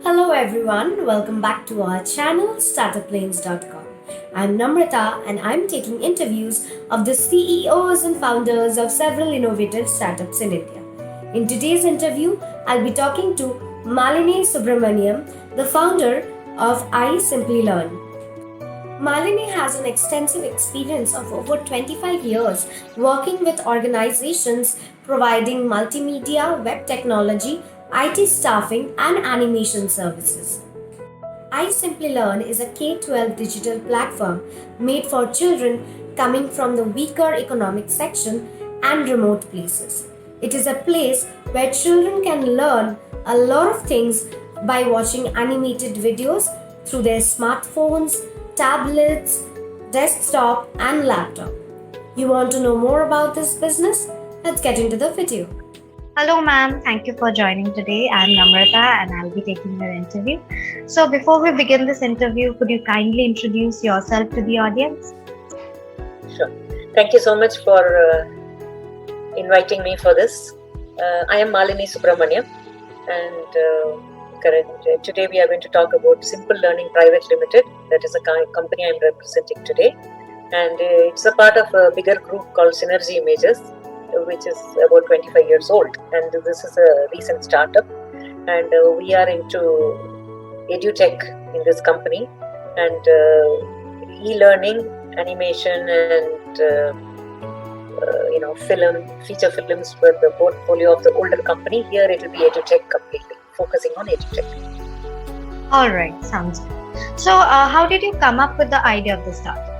Hello everyone, welcome back to our channel startuplanes.com. I'm Namrata and I'm taking interviews of the CEOs and founders of several innovative startups in India. In today's interview, I'll be talking to Malini Subrahmaniam, the founder of iSimplyLearn. Malini has an extensive experience of over 25 years working with organizations providing multimedia, web technology, IT staffing, and animation services. iSimplyLearn is a K-12 digital platform made for children coming from the weaker economic section and remote places. It is a place where children can learn a lot of things by watching animated videos through their smartphones, tablets, desktop, and laptop. You want to know more about this business? Let's get into the video. Hello, ma'am. Thank you for joining today. I'm Namrata and I'll be taking your interview. So, before we begin this interview, could you kindly introduce yourself to the audience? Sure. Thank you so much for inviting me for this. I am Malini Subrahmaniam, and today we are going to talk about Simple Learning Private Limited. That is a company I am representing today, and it's a part of a bigger group called Synergy Images, which is about 25 years old, and this is a recent startup, and we are into edutech in this company, and e-learning, animation, and feature films were the portfolio of the older company. Here it will be edutech completely, focusing on edutech. All right, sounds good. So, how did you come up with the idea of the startup?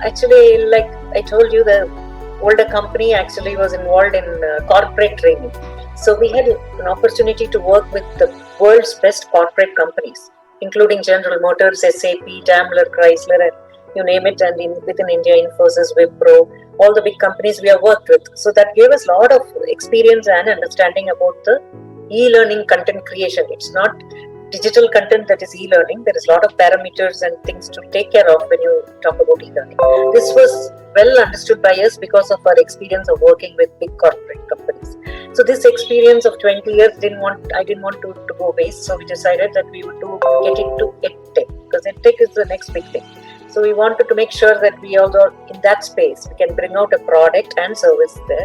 Actually, like I told you, the older company actually was involved in corporate training. So we had an opportunity to work with the world's best corporate companies, including General Motors, SAP, Daimler, Chrysler, and you name it. And within India, Infosys, Wipro, all the big companies we have worked with. So that gave us a lot of experience and understanding about the e-learning content creation. It's not digital content that is e-learning. There is a lot of parameters and things to take care of when you talk about e-learning. This was well understood by us because of our experience of working with big corporate companies. So this experience of 20 years I didn't want to go waste. So we decided that we would get into edtech, because edtech is the next big thing. So we wanted to make sure that we also in that space we can bring out a product and service there,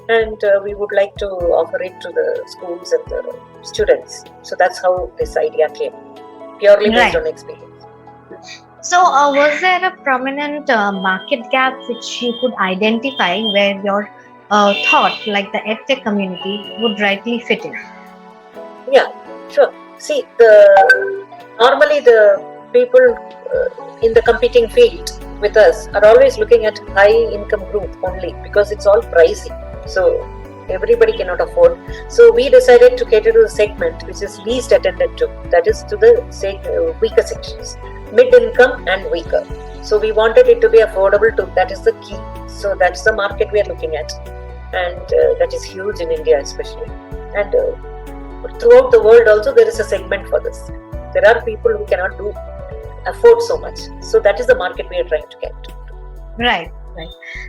and we would like to offer it to the schools and the students. So that's how this idea came, purely based on experience. So, was there a prominent market gap which you could identify where your thought, like the edtech community, would rightly fit in? Yeah, sure. See, normally the people in the competing field with us are always looking at high income group only, because it's all pricey. So everybody cannot afford. So we decided to cater to the segment which is least attended to, that is to the weaker sections, mid-income and weaker. So we wanted it to be affordable too. That is the key. So that's the market we are looking at, and that is huge in India especially. And throughout the world also there is a segment for this. There are people who cannot afford so much. So that is the market we are trying to get to. Right.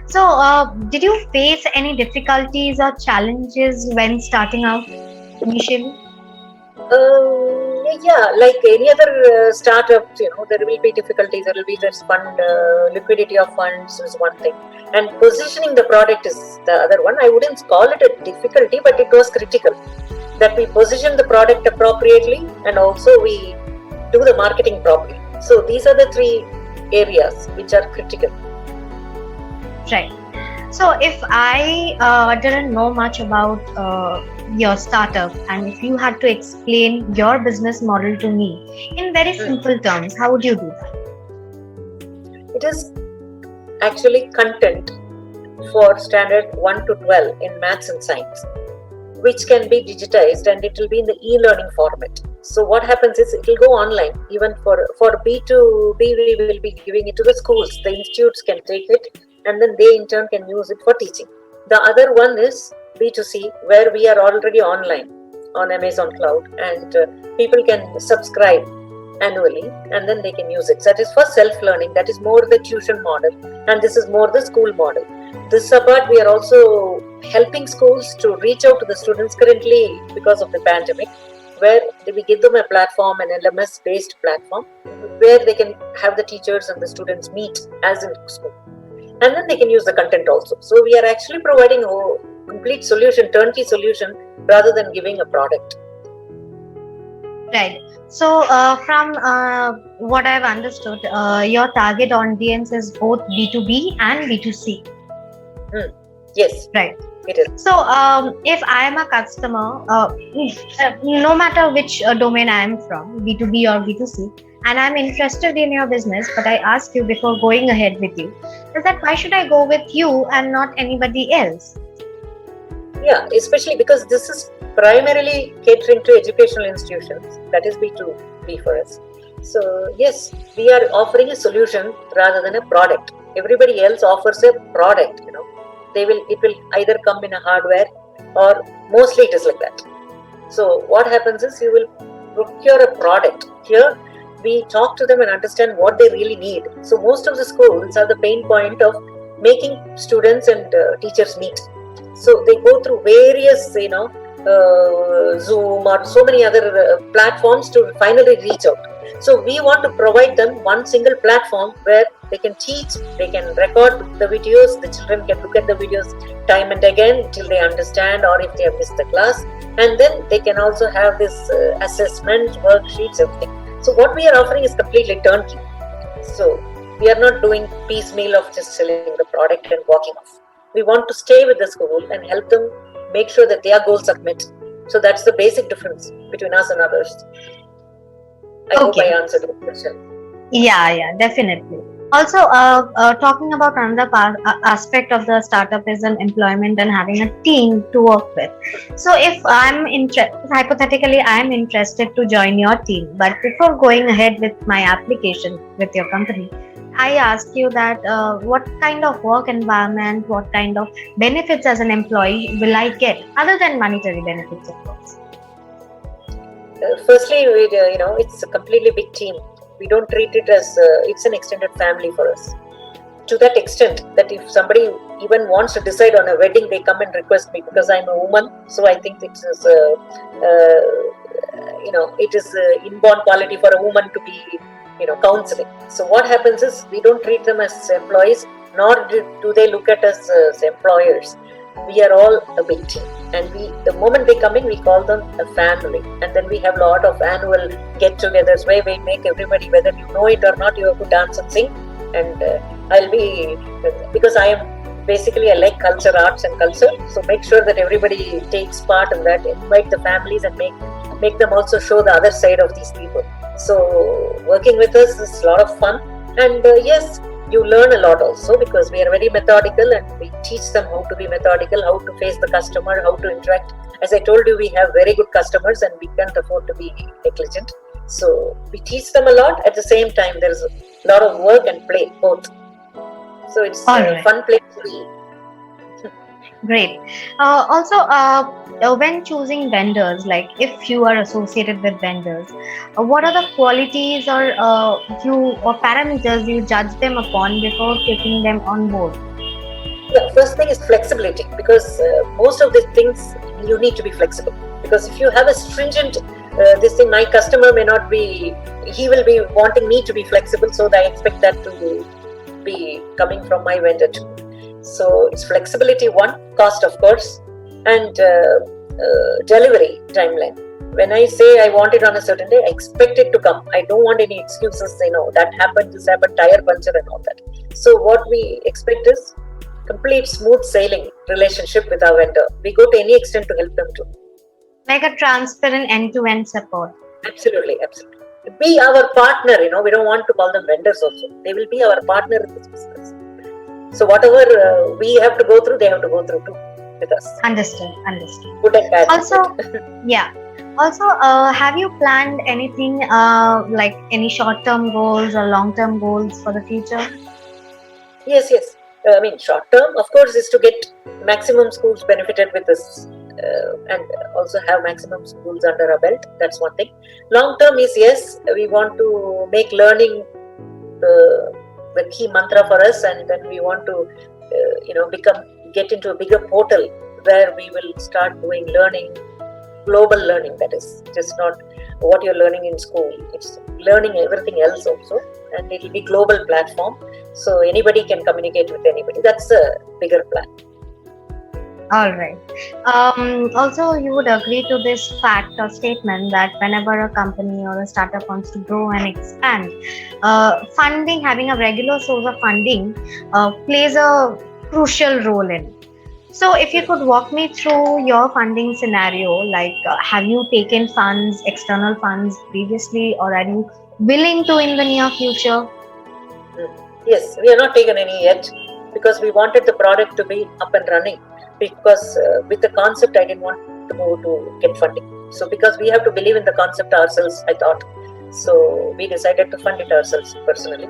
So, did you face any difficulties or challenges when starting out initially? Like any other startup, there will be difficulties. There will be this liquidity of funds is one thing, and positioning the product is the other one. I wouldn't call it a difficulty, but it was critical that we position the product appropriately, and also we do the marketing properly. So these are the three areas which are critical. Right. So if I didn't know much about your startup, and if you had to explain your business model to me in very simple terms, how would you do that? It is actually content for standard 1 to 12 in maths and science, which can be digitized, and it will be in the e-learning format. So what happens is it will go online. Even for B2B, we will be giving it to the schools. The institutes can take it, and then they in turn can use it for teaching. The other one is B2C, where we are already online on Amazon Cloud, and people can subscribe annually, and then they can use it. So that is for self-learning. That is more the tuition model, and this is more the school model. This apart, we are also helping schools to reach out to the students currently because of the pandemic. where we give them a platform, an LMS-based platform, where they can have the teachers and the students meet as in school. And then they can use the content also. So we are actually providing a complete solution, turnkey solution, rather than giving a product. Right. So, from what I've understood, your target audience is both B2B and B2C. Yes. Right. It is. So, if I am a customer, no matter which domain I am from, B2B or B2C, and I'm interested in your business, but I ask you before going ahead with you, is that why should I go with you and not anybody else? Yeah, especially because this is primarily catering to educational institutions. That is B2B for us. So yes, we are offering a solution rather than a product. Everybody else offers a product. It will either come in a hardware, or mostly it is like that. So what happens is you will procure a product. Here we talk to them and understand what they really need. So most of the schools are the pain point of making students and teachers meet. So they go through various, Zoom or so many other platforms to finally reach out. So we want to provide them one single platform where they can teach, they can record the videos, the children can look at the videos time and again till they understand, or if they have missed the class, and then they can also have this assessment, worksheets, everything. So what we are offering is completely turnkey. So we are not doing piecemeal of just selling the product and walking off. We want to stay with the school and help them make sure that their goals are met. So that's the basic difference between us and others. I hope I answered the question. Yeah, definitely. Also, talking about another aspect of the startup is an employment and having a team to work with. So, if hypothetically, I'm interested to join your team, but before going ahead with my application with your company, I ask you that what kind of work environment, what kind of benefits as an employee will I get other than monetary benefits, of course? Firstly, it's a completely big team. We don't treat it as it's an extended family for us. To that extent that if somebody even wants to decide on a wedding, they come and request me because I'm a woman. So I think it is, it is inborn quality for a woman to be, counseling. So what happens is we don't treat them as employees, nor do they look at us as employers. We are all a big team, and the moment they come in, we call them a family. And then we have a lot of annual get-togethers where we make everybody, whether you know it or not, you have to dance and sing. And because I am basically, I like culture, arts and culture, so make sure that everybody takes part in that. Invite the families and make them also show the other side of these people. So working with us is a lot of fun, and yes, you learn a lot also, because we are very methodical and we teach them how to be methodical, how to face the customer, how to interact. As I told you, we have very good customers and we can't afford to be negligent. So we teach them a lot. At the same time, there is a lot of work and play, both. So it's a fun place to be. Great. Also, when choosing vendors, like if you are associated with vendors, what are the qualities or parameters you judge them upon before taking them on board? Yeah, first thing is flexibility, because most of these things you need to be flexible. Because if you have a stringent this thing, my customer may not be, he will be wanting me to be flexible, so I expect that to be coming from my vendor too. So it's flexibility, one, cost of course, and delivery timeline. When I say I want it on a certain day, I expect it to come. I don't want any excuses, that happened, this happened, tire puncture and all that. So what we expect is complete smooth sailing relationship with our vendor. We go to any extent to help them too. Like a transparent end-to-end support. Absolutely. Be our partner, we don't want to call them vendors also. They will be our partner in this business. So whatever we have to go through, they have to go through too with us. Understood. Good and bad. Also, yeah. Also, have you planned anything like any short-term goals or long-term goals for the future? Yes. I mean, short-term, of course, is to get maximum schools benefited with this and also have maximum schools under our belt. That's one thing. Long-term is, yes, we want to make learning the key mantra for us, and then we want to get into a bigger portal where we will start doing learning global learning, that is just not what you're learning in school, it's learning everything else also, and it will be global platform, so anybody can communicate with anybody. That's a bigger plan. All right. Also, you would agree to this fact or statement that whenever a company or a startup wants to grow and expand, funding, having a regular source of funding, plays a crucial role in it. So, if you could walk me through your funding scenario, like have you taken funds, external funds previously, or are you willing to in the near future? Yes, we have not taken any yet because we wanted the product to be up and running. Because with the concept, I didn't want to go to get funding. So because we have to believe in the concept ourselves, I thought. So we decided to fund it ourselves personally.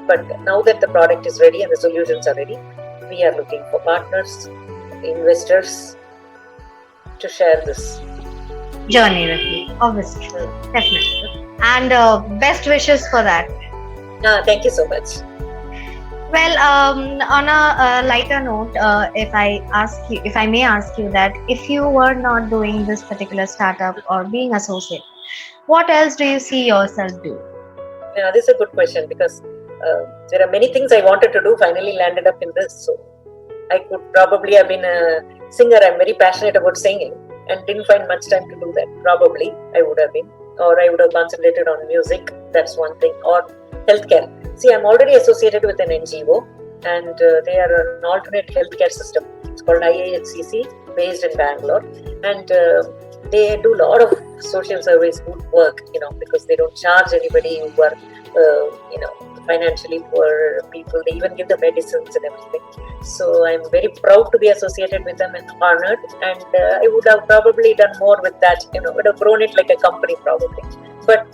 But now that the product is ready and the solutions are ready, we are looking for partners, investors to share this Journey with you, obviously, definitely. And best wishes for that. Thank you so much. Well, on a lighter note, if I may ask you that if you were not doing this particular startup or being associate, what else do you see yourself do? Yeah, this is a good question because there are many things I wanted to do, finally landed up in this. So I could probably have been a singer. I'm very passionate about singing and didn't find much time to do that. Probably I would have been, or I would have concentrated on music. That's one thing, or healthcare. See, I'm already associated with an NGO, and they are an alternate healthcare system. It's called IIHCC, based in Bangalore, and they do a lot of social service good work. Because they don't charge anybody who are, financially poor people. They even give the medicines and everything. So I'm very proud to be associated with them and honored. And I would have probably done more with that. Would have grown it like a company probably. But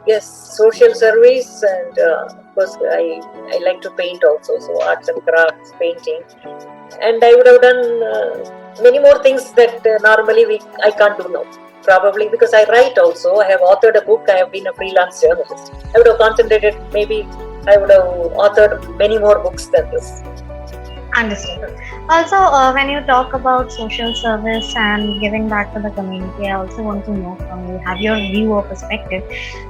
yes, social service, and of course I like to paint also, so arts and crafts, painting, and I would have done many more things that normally I can't do now. Probably because I write also. I have authored a book. I have been a freelance journalist. I would have concentrated. Maybe I would have authored many more books than this. Understood. Also, when you talk about social service and giving back to the community, I also want to know from you, have your view or perspective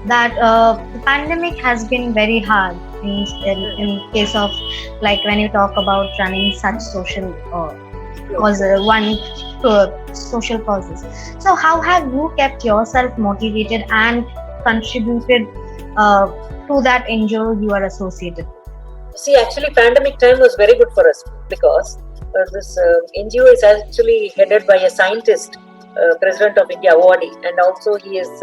that the pandemic has been very hard in case of, like, when you talk about running such social social causes. So, how have you kept yourself motivated and contributed to that NGO you are associated with? See, actually, pandemic time was very good for us because this NGO is actually headed by a scientist, President of India, Awadi, and also he is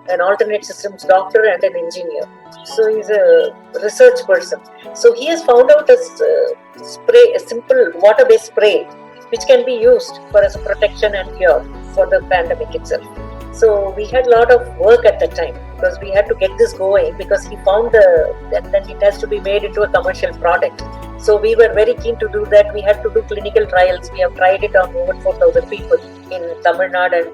an alternate systems doctor and an engineer. So he's a research person. So he has found out a simple water-based spray, which can be used for as a protection and cure for the pandemic itself. So we had a lot of work at that time because we had to get this going because he found and then it has to be made into a commercial product. So we were very keen to do that. We had to do clinical trials. We have tried it on over 4,000 people in Tamil Nadu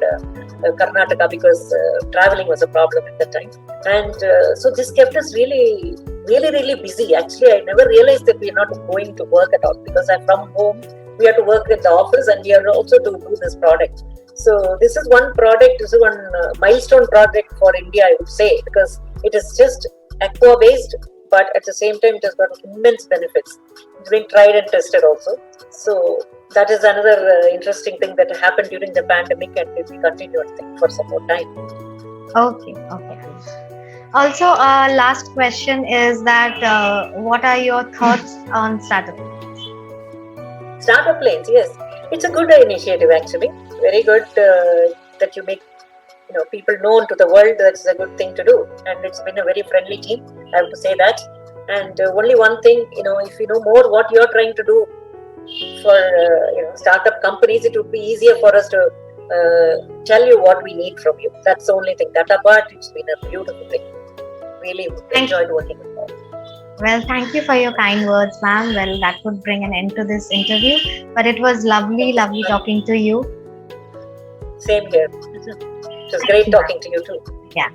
and Karnataka because traveling was a problem at that time. And so this kept us really, really, really busy. Actually, I never realized that we are not going to work at all because I'm from home. We have to work in the office and we are also to do this product. So this is one product, this is one milestone project for India, I would say, because it is just aqua based, but at the same time it has got immense benefits. It's been tried and tested also. So that is another interesting thing that happened during the pandemic, and it will continue, I think, for some more time. Okay. Also, last question is that what are your thoughts on startup? Startup planes, yes. It's a good initiative actually. Very good that you make people known to the world. That's a good thing to do, and it's been a very friendly team. I have to say that. And only one thing, if you know more what you're trying to do for startup companies, it would be easier for us to tell you what we need from you. That's the only thing. That apart, it's been a beautiful thing. Really enjoyed working with that. Well, thank you for your kind words, ma'am. Well, that would bring an end to this interview. But it was lovely talking to you. Same here. It was great talking to you too. Yeah.